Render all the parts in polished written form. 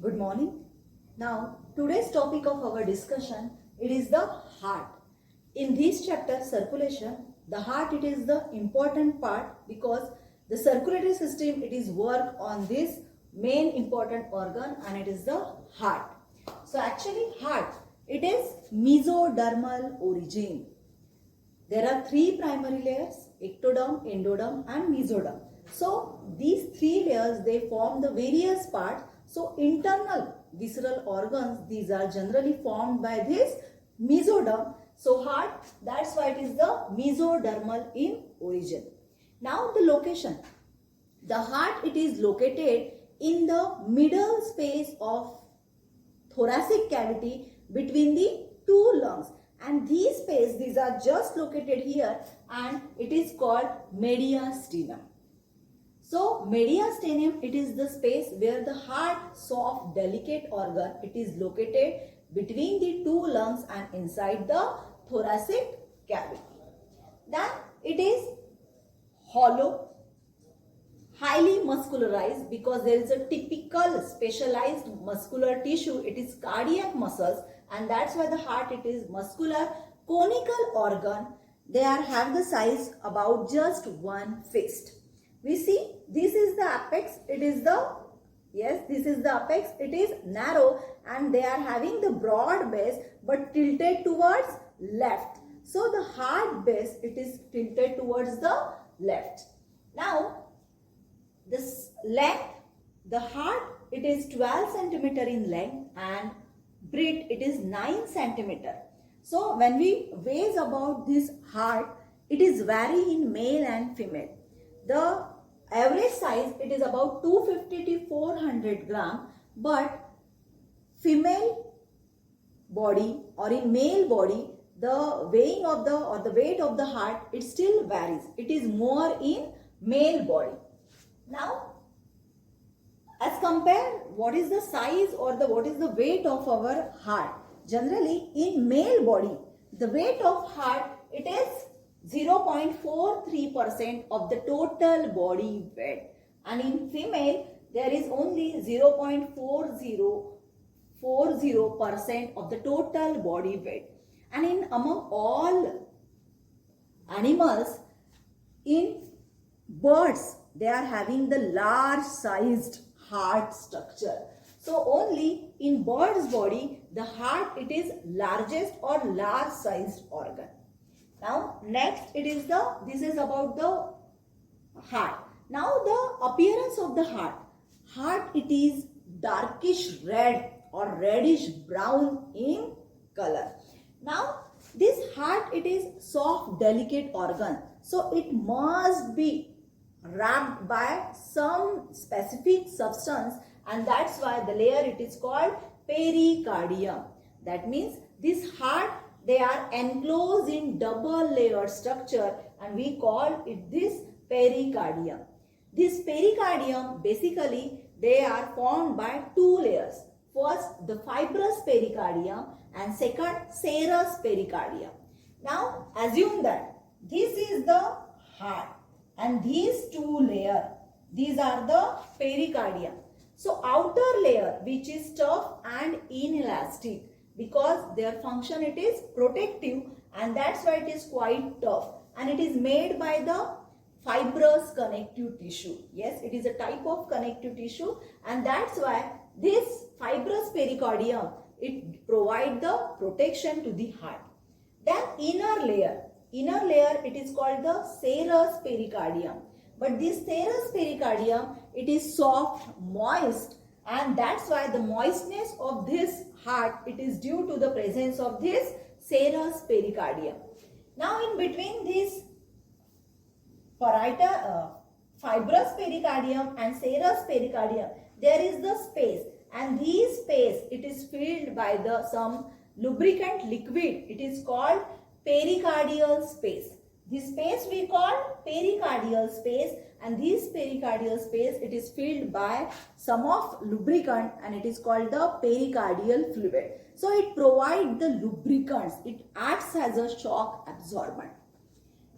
Good morning. Now, today's topic of our discussion, it is the heart. In this chapter, circulation, the heart, it is the important part because the circulatory system, it is work on this main important organ and it is the heart. So actually heart, it is mesodermal origin. There are three primary layers, ectoderm, endoderm and mesoderm. So these three layers, they form the various parts. So internal visceral organs, these are generally formed by this mesoderm. So heart, that's why it is the mesodermal in origin. Now the location. The heart, it is located in the middle space of thoracic cavity between the two lungs. And these space, these are just located here and it is called mediastinum. So mediastinum, it is the space where the heart, soft, delicate organ, it is located between the two lungs and inside the thoracic cavity. Then it is hollow, highly muscularized because there is a typical specialized muscular tissue. It is cardiac muscles and that's why the heart, it is muscular conical organ. They have the size about just one fist. We see this is the apex. It is the, yes, this is the apex. It is narrow and they are having the broad base but tilted towards left. So the heart base, it is tilted towards the left. Now this length, the heart, it is 12 centimeter in length and breadth, it is 9 centimeter. So when we weigh about this heart, it is vary in male and female. The average size, it is about 250 to 400 gram, but female body or in male body, the weighing of the or the weight of the heart, it still varies. It is more in male body. Now, as compare what is the size or what is the weight of our heart. Generally, in male body, the weight of heart, it is 0.43% of the total body weight. And in female, there is only 0.40% of the total body weight. And in among all animals, in birds, they are having the large sized heart structure. So only in bird's body, the heart, it is largest or large sized organ. Now next it is this is about the heart. Now the appearance of the heart. Heart, it is darkish red or reddish brown in color. Now this heart, it is soft delicate organ. So it must be wrapped by some specific substance and that's why the layer, it is called pericardium. That means this heart, they are enclosed in double layered structure and we call it this pericardium. This pericardium, basically they are formed by two layers. First, the fibrous pericardium and second, serous pericardium. Now assume that this is the heart and these two layers, these are the pericardium. So outer layer, which is tough and inelastic because their function, it is protective and that's why it is quite tough and it is made by the fibrous connective tissue. Yes, it is a type of connective tissue and that's why this fibrous pericardium, it provides the protection to the heart. Then inner layer, it is called the serous pericardium. But this serous pericardium, it is soft, moist and that's why the moistness of this heart, it is due to the presence of this serous pericardium. Now in between this fibrous pericardium and serous pericardium, there is the space and this space, it is filled by some lubricant liquid. It is called pericardial space. This space we call pericardial space and this pericardial space, it is filled by some of lubricant and it is called the pericardial fluid. So it provides the lubricants. It acts as a shock absorbent.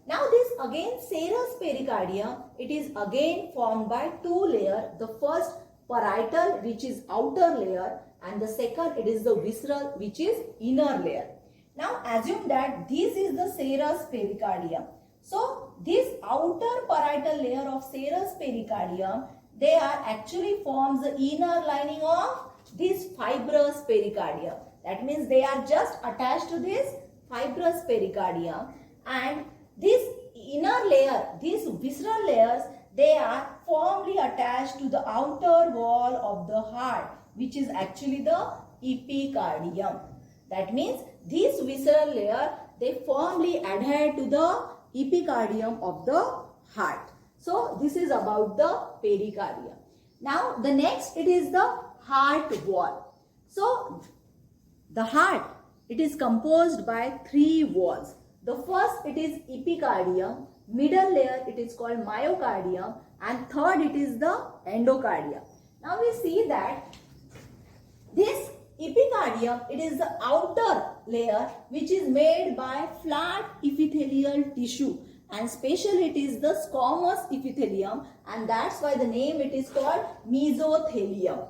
Now this again serous pericardium, it is again formed by two layers. The first parietal, which is outer layer, and the second it is the visceral, which is inner layer. Now assume that this is the serous pericardium. So this outer parietal layer of serous pericardium, they are actually forms the inner lining of this fibrous pericardium. That means they are just attached to this fibrous pericardium, and this inner layer, these visceral layers, they are firmly attached to the outer wall of the heart, which is actually the epicardium. That means this visceral layer, they firmly adhere to the epicardium of the heart. So this is about the pericardium. Now the next, it is the heart wall. So the heart, it is composed by three walls. The first, it is epicardium, middle layer it is called myocardium, and third it is the endocardium. Now we see that this epicardium, it is the outer layer which is made by flat epithelial tissue, and especially it is the squamous epithelium, and that's why the name it is called mesothelium.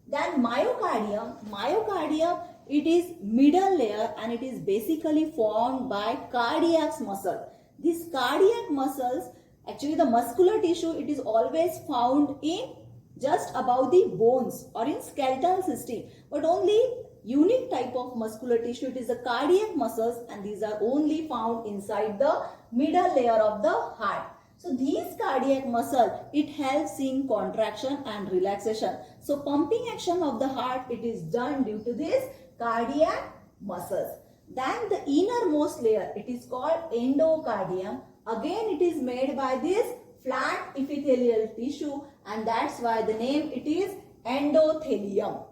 Then myocardium, it is middle layer and it is basically formed by cardiac muscle. These cardiac muscles, actually the muscular tissue, it is always found in just above the bones or in skeletal system, but only unique type of muscular tissue, it is the cardiac muscles, and these are only found inside the middle layer of the heart. So these cardiac muscle, it helps in contraction and relaxation. So pumping action of the heart, it is done due to this cardiac muscles. Then the innermost layer, it is called endocardium. Again it is made by this flat epithelial tissue, and that's why the name it is endothelium.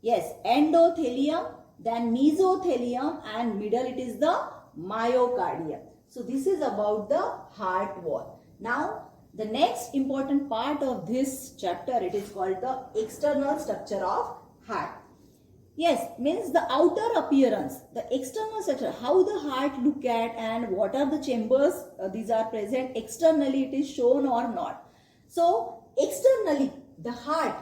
Yes, endothelium, then mesothelium, and middle it is the myocardium. So this is about the heart wall. Now the next important part of this chapter, it is called the external structure of heart. Yes, means the outer appearance, the external structure, how the heart look at and what are the chambers these are present externally, it is shown or not. So externally the heart,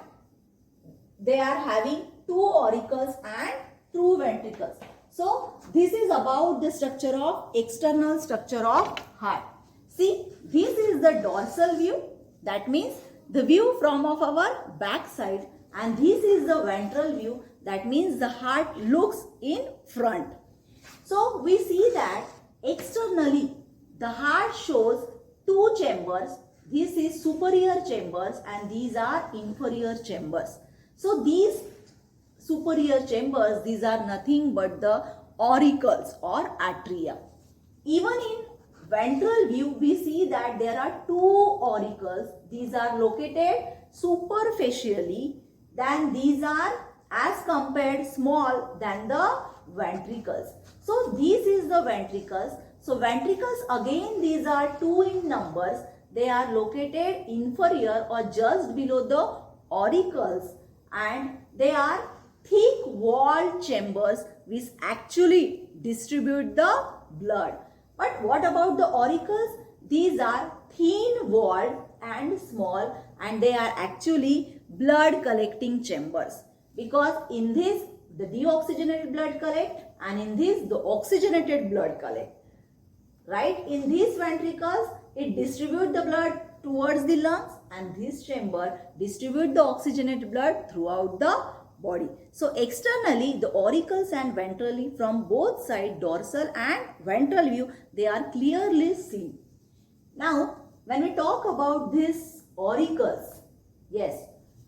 they are having two auricles and two ventricles. So this is about the structure of external structure of heart. See, this is the dorsal view, that means the view from of our back side, and this is the ventral view, that means the heart looks in front. So we see that externally the heart shows two chambers. This is superior chambers and these are inferior chambers. So these superior chambers, these are nothing but the auricles or atria. Even in ventral view, we see that there are two auricles. These are located superficially, then these are as compared small than the ventricles. So this is the ventricles. So ventricles, again these are two in numbers. They are located inferior or just below the auricles, and they are thick walled chambers which actually distribute the blood. But what about the auricles? These are thin walled and small, and they are actually blood collecting chambers, because in this the deoxygenated blood collect and in this the oxygenated blood collect. Right? In these ventricles, it distribute the blood towards the lungs, and this chamber distribute the oxygenated blood throughout the body. So externally the auricles and ventrally from both sides, dorsal and ventral view, they are clearly seen. Now when we talk about these auricles, yes,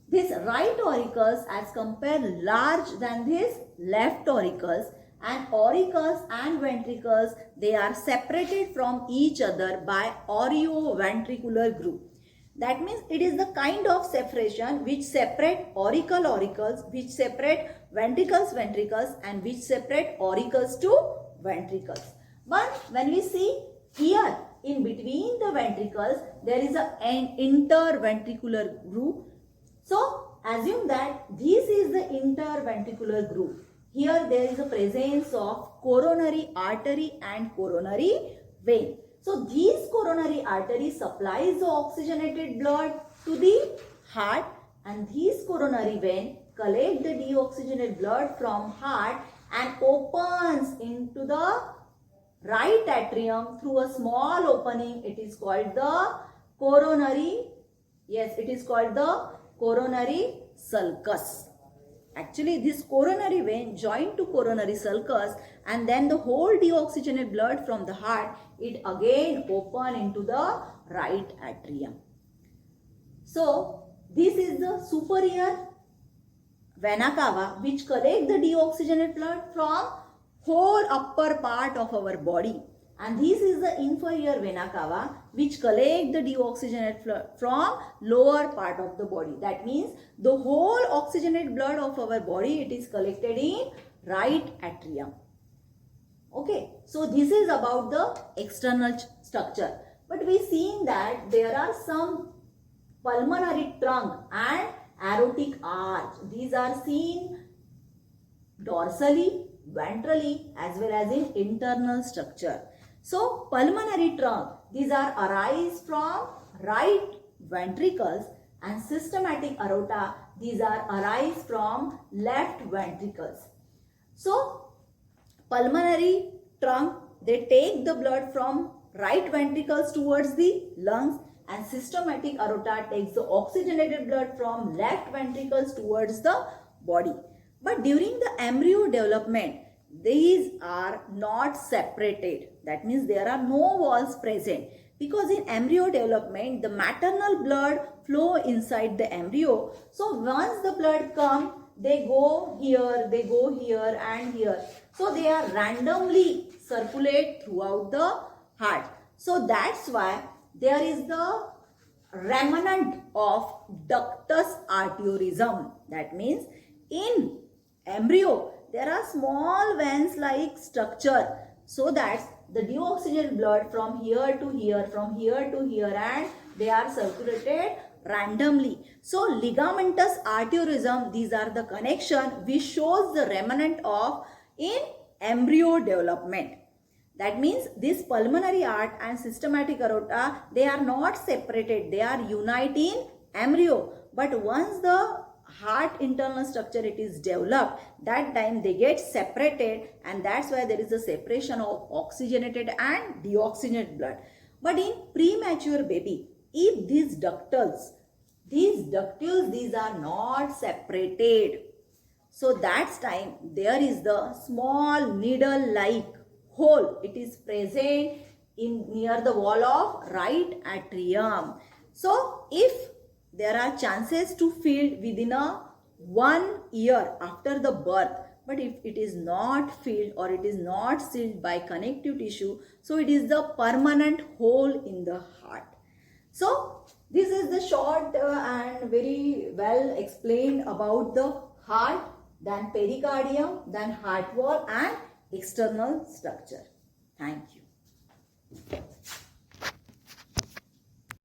this right auricles as compared large than this left auricles, and auricles and ventricles, they are separated from each other by aurioventricular groove. That means it is the kind of separation which separate auricles, which separate ventricles, and which separate auricles to ventricles. But when we see here in between the ventricles, there is an interventricular groove. So assume that this is the interventricular groove. Here there is a presence of coronary artery and coronary vein. So these coronary artery supplies the oxygenated blood to the heart, and these coronary vein collect the deoxygenated blood from heart and opens into the right atrium through a small opening. It is called the coronary. Yes, it is called the coronary sulcus. Actually, this coronary vein joined to coronary sulcus, and then the whole deoxygenated blood from the heart, it again open into the right atrium. So, this is the superior vena cava which collect the deoxygenated blood from whole upper part of our body, and this is the inferior vena cava which collect the deoxygenated blood from lower part of the body. That means the whole oxygenated blood of our body, it is collected in right atrium. Okay, so this is about the external structure, but we seen that there are some pulmonary trunk and aortic arch. These are seen dorsally, ventrally, as well as in internal structure. So pulmonary trunk, these are arise from right ventricles, and systematic aorta, these are arise from left ventricles. So pulmonary trunk, they take the blood from right ventricles towards the lungs, and systematic aorta takes the oxygenated blood from left ventricles towards the body. But during the embryo development, these are not separated. That means there are no walls present, because in embryo development, the maternal blood flow inside the embryo. So once the blood come, they go here and here. So they are randomly circulate throughout the heart. So that's why there is the remnant of ductus arteriorum. That means in embryo, there are small veins like structure, so that the deoxygenated blood from here to here, from here to here, and they are circulated randomly. So ligamentous arteriorism, these are the connection which shows the remnant of in embryo development. That means this pulmonary arch and systematic aorta, they are not separated, they are united in embryo. But once the heart internal structure it is developed, that time they get separated, and that's why there is a separation of oxygenated and deoxygenated blood. But in premature baby, if these ductules, these are not separated, so that's time there is the small needle like hole, it is present in near the wall of right atrium. So if there are chances to filled within a 1 year after the birth, but if it is not filled or it is not sealed by connective tissue, so it is the permanent hole in the heart. So this is the short and very well explained about the heart, then pericardium, then heart wall and external structure. Thank you.